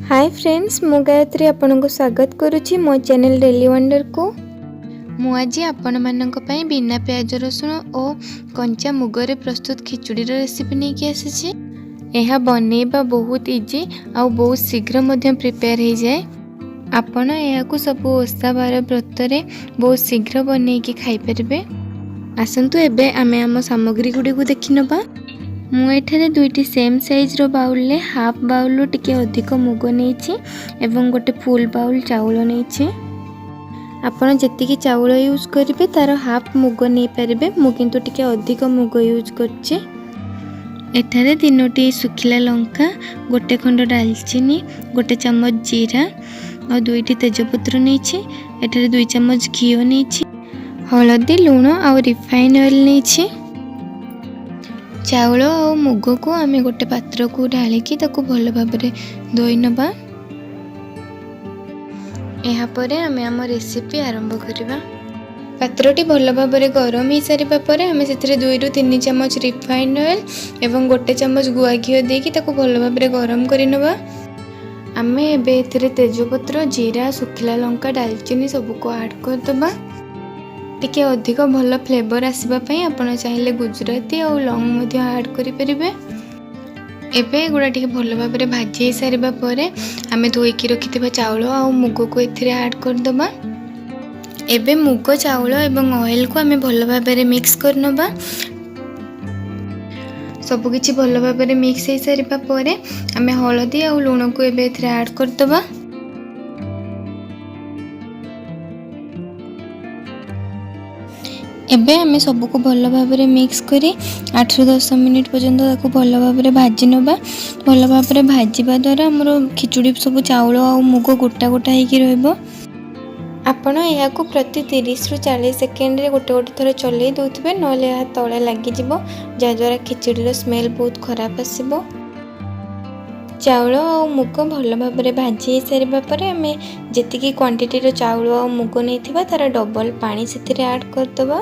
Hi friends, मु गायत्री आपनको स्वागत करुच्ची मो चैनल डेली वंडर को। मु आज आपण मानक पई बिना प्याज रसुण और कंचा मुगरे प्रस्तुत खिचुड़ी रेसिपी नहीं कि आसी। यह बनैबा बहुत इजी आउ बहुत शीघ्र मध्य प्रिपेयर हो जाए। आपण यह सब ओषा बार व्रतरे बहुत शीघ्र बनै कि खाई परिबे। आसंतु एबे आमे आम सामग्री गुडी को देखि नबा। मुझे दुईटी सेम साइज रो बाउल ले हाफ बाउल टिके अधिक मुग नहीं एवं गोटे फुल बाउल चाउल नहीं। आपण जेतिकी चाउल यूज करेंगे तार हाफ मुग नहीं पारे। मु किंतु टिके अधिक मुग यूज करछे। एठारे 3टी सुखिला लंका, गोटे खंड डालचीनी, गोटे चम्मच जीरा और 2टी तेजपत्र नहीं। एठारे 2 चम्मच घी नहीं, हलदी, लुण और रिफाइन ऑयल नहीं। चाउल और मुग को आमे गोटे पात्र को ढालिकी ताको भल भाबरे धोई नबा। यहाँ परे आमे आम रेसिपी आरंभ करिबा। पात्रटी भल भाबरे गरम हो सारिबा परे आमे सेथिरे 2 ରୁ 3 चम्मच रिफाइन ऑयल एवं गोटे चम्मच गुआ घी देकी ताको भल भाबरे गरम करि नबा। आमे एबे एथिरे तेजपत्र, जीरा, सुखिला लंका, डालचीनी सब को ऐड कर दबा। टिके अधिक भल फ्लेवर आसबा पई आपण चाहिले गुजराती और लौंग मध्य ऐड करि परिबे। एबे गुडा टिके भल भाबरे भाजी सारिबा परे आमे धोईकी रखिथिबा चाउल और मुग को एथिरे ऐड कर दबा। एबे मुग, चाउल एवं ऑयल को आमे भल भाबरे मिक्स कर नबा। सब किछि भल भाबरे मिक्स हे सारिबा परे आमे हळदी और लूण को एबे एथिरे ऐड कर दबा। एबे आमे सबको भल भाबरे मिक्स करी 8 ରୁ 10 मिनिट पर्यंत ताको भल भाबरे भाजी नबा। भल भाबरे भाजीबा द्वारा हमरो खिचुड़ी सब चाउल और मुग गोटा गोटा हेकी रहबो। आपण या को प्रति 30 ରୁ 40 सेकेंड रे गोटे गोटे थर चलै दउथबे, नले या तळे लागि जिवो, जा द्वारा खिचुड़ी रो स्मेल बहुत खराब आसीबो। चाउल और मुग भल भाबरे भाजी सारिबा परे आमे जेतिकी क्वांटिटी रो चाउल और मुग नैथिबा तार डबल पानी सेथिरे ऐड कर दबा।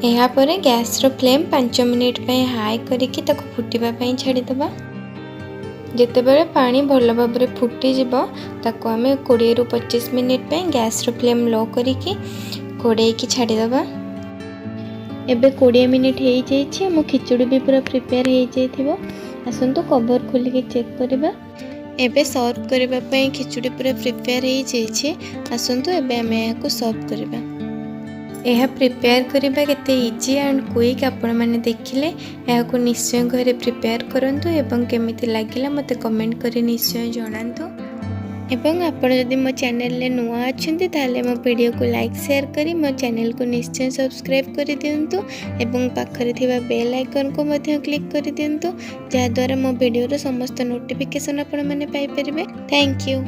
यहाँ पर गैस रो फ्लेम 5 मिनिट पे हाई करिकी ताको फुटिबा पई छाड़ी दबा। जेते बेले पानी भल भाबरे फुटी जिवो ताको आमे 20 ରୁ 25 मिनिट पे गैस रो फ्लेम लो करिकी घोड़ेकी छाड़ी दबा। एबे 20 मिनिट हेई जाईछि, मो खिचुड़ी भी पूरा प्रिपेयर हेई जाइथिबो। आसंतु कवर खोलिके चेक करिबा। एबे सर्व करिबा पई खिचुड़ी पूरा प्रिपेयर हेई जाईछि। आसंतु एबे आमे याको सर्व करिबा। यह प्रिपेयर करबा केते इजी एंड क्विक आपण माने देखिले। याको निश्चय घरे प्रिपेयर करंतु एवं केमिति लागिला मते कमेंट करी निश्चय जणांतु। एवं आपण जदि मो चैनल ले नुआ अछंती ताले मो वीडियो को लाइक शेयर करी मो चैनल को निश्चय सब्सक्राइब करि दियंतु एवं पाखरे थिबा बेल आइकन को मध्य क्लिक करि दियंतु, जा द्वारा मो वीडियो रो समस्त नोटिफिकेशन आपण माने पाई परिबे। Thank you.